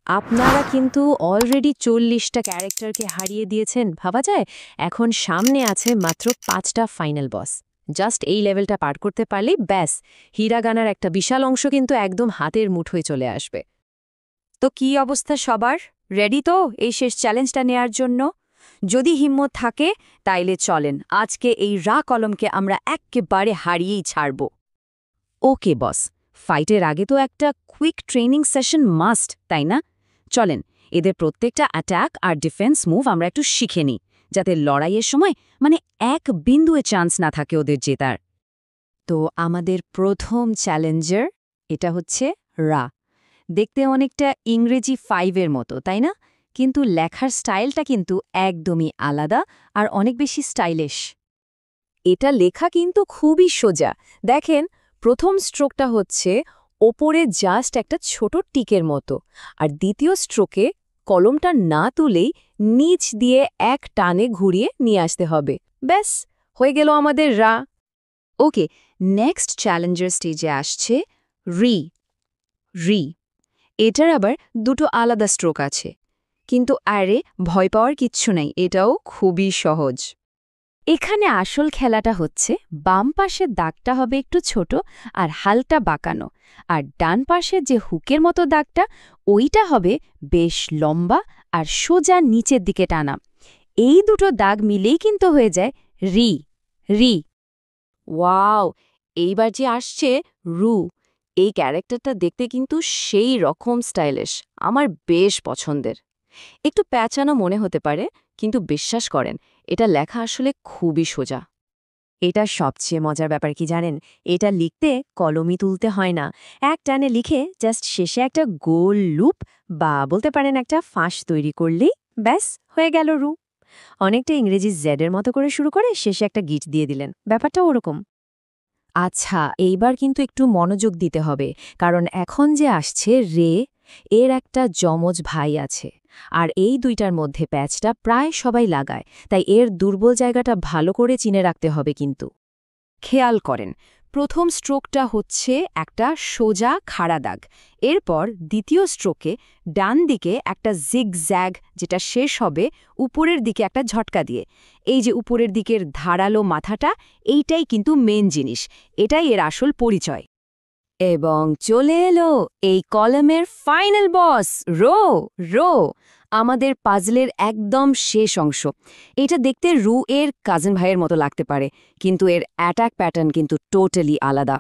আপনারা কিন্তু অলরেডি 40টা ক্যারেক্টারকে হারিয়ে দিয়েছেন, ভাবা যায়? এখন সামনে আছে মাত্র 5টা ফাইনাল বস। জাস্ট এই লেভেলটা পার করতে পারলেই ব্যাস, হিরাগানার একটা বিশাল অংশ কিন্তু একদম হাতের মুঠোয় চলে আসবে। তো কি অবস্থা সবার? রেডি তো এই শেষ চ্যালেঞ্জটা নেয়ার জন্য? যদি হিম্মত থাকে তাইলে চলেন, আজকে এই রা কলমকে আমরা এক্কেবারে হারিয়েই ছাড়ব। ওকে বস, ফাইটের আগে তো একটা কুইক ট্রেনিং সেশন মাস্ট, তাই না? চলেন, এদের প্রত্যেকটা অ্যাটাক আর ডিফেন্স মুভ আমরা একটু শিখে নিই, যাতে লড়াইয়ের সময় এক বিন্দুয়ে চান্স না থাকে ওদের জেতার। তো আমাদের প্রথম চ্যালেঞ্জার, এটা হচ্ছে রা। দেখতে অনেকটা ইংরেজি 5-এর মতো, তাই না? কিন্তু লেখার স্টাইলটা কিন্তু একদমই আলাদা আর অনেক বেশি স্টাইলিশ। এটা লেখা কিন্তু খুবই সোজা। দেখেন, প্রথম স্ট্রোকটা হচ্ছে ওপরে জাস্ট একটা ছোট টিকের মতো, আর দ্বিতীয় স্ট্রোকে কলমটা না তুলেই নিচ দিয়ে এক টানে ঘুরিয়ে নিয়ে আসতে হবে। ব্যাস, হয়ে গেল আমাদের রা। ওকে, নেক্সট চ্যালেঞ্জার স্টেজে আসছে রি। রি এটার আবার দুটো আলাদা স্ট্রোক আছে, কিন্তু আরে ভয় পাওয়ার কিচ্ছু নেই, এটাও খুবই সহজ। এখানে আসল খেলাটা হচ্ছে বাম পাশের দাগটা হবে একটু ছোট আর হালকা বাঁকানো, আর ডান পাশের যে হুকের মতো দাগটা ওইটা হবে বেশ লম্বা আর সোজা নিচের দিকে টানা। এই দুটো দাগ মিলেই কিন্তু হয়ে যায় রি। রি ওয়াও, এইবার যে আসছে রু। এই ক্যারেক্টারটা দেখতে কিন্তু সেই রকম স্টাইলিশ, আমার বেশ পছন্দের। একটু প্যাঁচানো মনে হতে পারে, কিন্তু বিশ্বাস করেন, এটা লেখা আসলে খুবই সোজা। এটা সবচেয়ে মজার ব্যাপার কি জানেন? এটা লিখতে কলমই তুলতে হয় না, এক টানে লিখে জাস্ট শেষে একটা গোল লুপ বা বলতে পারেন একটা ফাঁস তৈরি করলেই ব্যাস হয়ে গেল রু। অনেকটা ইংরেজি জেডের মতো করে শুরু করে শেষে একটা গিট দিয়ে দিলেন, ব্যাপারটা ওরকম। আচ্ছা, এইবার কিন্তু একটু মনোযোগ দিতে হবে, কারণ এখন যে আসছে রে, এর একটা যমজ ভাই আছে, আর এই দুইটার মধ্যে প্যাচটা প্রায় সবাই লাগায়, তাই এর দুর্বল জায়গাটা ভালো করে চিনে রাখতে হবে কিন্তু। খেয়াল করেন, প্রথম স্ট্রোকটা হচ্ছে একটা সোজা খাড়া দাগ, এরপর দ্বিতীয় স্ট্রোকে ডান দিকে একটা জিগজ্যাগ, যেটা শেষ হবে উপরের দিকে একটা ঝটকা দিয়ে। এই যে উপরের দিকের ধারালো মাথাটা, এইটাই কিন্তু মেন জিনিস, এটাই এর আসল পরিচয়। এবং চলে এলো এই কলমের ফাইনাল বস, রো। রো আমাদের পাজলের একদম শেষ অংশ। এটা দেখতে রু এর কাজিন ভাইয়ের মতো লাগতে পারে, কিন্তু এর অ্যাটাক প্যাটার্ন কিন্তু টোটালি আলাদা।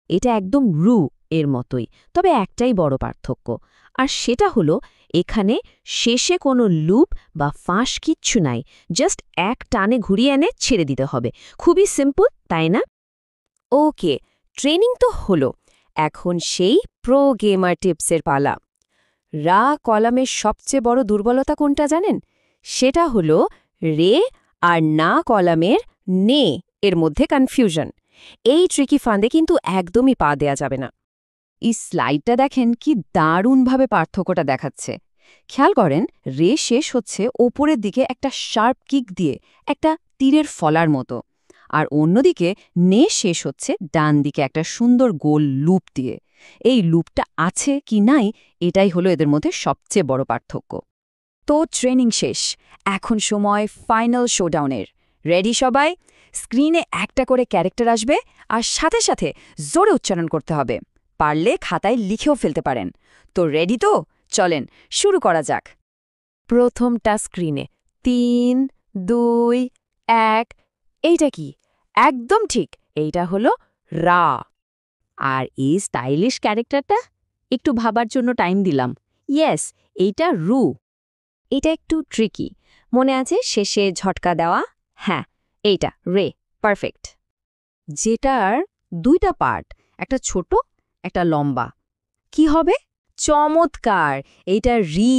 এটা একদম রু এর মতোই, তবে একটাই বড় পার্থক্য, আর সেটা হলো এখানে শেষে কোনো লুপ বা ফাঁস কিচ্ছু নাই, জাস্ট এক টানে ঘুরিয়ে এনে ছেড়ে দিতে হবে। খুবই সিম্পল, তাই না? ওকে, ট্রেনিং তো হলো, এখন সেই প্রো গেমার টিপসের পালা। রা কলামের সবচেয়ে বড় দুর্বলতা কোনটা জানেন? সেটা হলো রে আর না কলামের নে এর মধ্যে কনফিউশন। এই ট্রিকি ফাঁদে কিন্তু একদমই পা দেয়া যাবে না। এই স্লাইডটা দেখেন কি দারুণভাবে পার্থক্যটা দেখাচ্ছে। খেয়াল করেন, রে শেষ হচ্ছে ওপরের দিকে একটা শার্প কিক দিয়ে, একটা তীরের ফলার মতো, আর অন্যদিকে নে শেষ হচ্ছে ডান দিকে একটা সুন্দর গোল লুপ দিয়ে। এই লুপটা আছে কি নাই, এটাই হলো এদের মধ্যে সবচেয়ে বড় পার্থক্য। তো ট্রেনিং শেষ, এখন সময় ফাইনাল শোডাউনের। রেডি সবাই? স্ক্রিনে একটা করে ক্যারেক্টার আসবে, আর সাথে সাথে জোরে উচ্চারণ করতে হবে, পারলে খাতায় লিখেও ফেলতে পারেন। তো রেডি তো? চলেন শুরু করা যাক। প্রথমটা স্ক্রিনে 3, 2, 1। এইটা কি? একদম ঠিক, এইটা হলো রা। আর এই স্টাইলিশ ক্যারেক্টারটা? একটু ভাবার জন্য টাইম দিলাম। ইয়েস, এইটা রু। এটা একটু ট্রিকি, মনে আছে শেষে ঝটকা দেওয়া? হ্যাঁ, এইটা রে। পারফেক্ট। যেটার দুইটা পার্ট, একটা ছোট একটা লম্বা। কি হবে? চমৎকার, এইটা রি।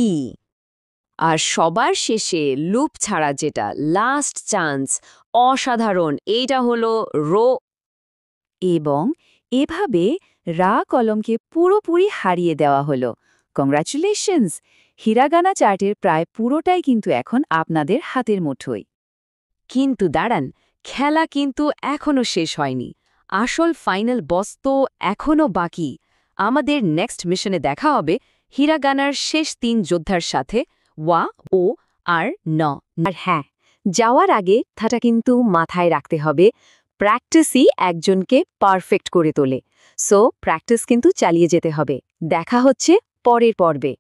আর সবার শেষে লুপ ছাড়া যেটা লাস্ট চান্স, অসাধারণ, এইটা হলো রো। এবং এভাবে রা কলমকে পুরোপুরি হারিয়ে দেওয়া হলো। কংগ্রাচুলেশনস! হিরাগানা চার্টের প্রায় পুরোটাই কিন্তু এখন আপনাদের হাতের মুঠোয়। কিন্তু দাঁড়ান, খেলা কিন্তু এখনও শেষ হয়নি। আসল ফাইনাল বস তো এখনও বাকি। আমাদের নেক্সট মিশনে দেখা হবে হিরাগানার শেষ 3 যোদ্ধার সাথে ওয়া, ও আর ন। আর হ্যাঁ, যাওয়ার আগে কথাটা কিন্তু মাথায় রাখতে হবে, প্র্যাকটিসই একজনকে পারফেক্ট করে তোলে। সো প্র্যাকটিস কিন্তু চালিয়ে যেতে হবে। দেখা হচ্ছে পরের পর্বে।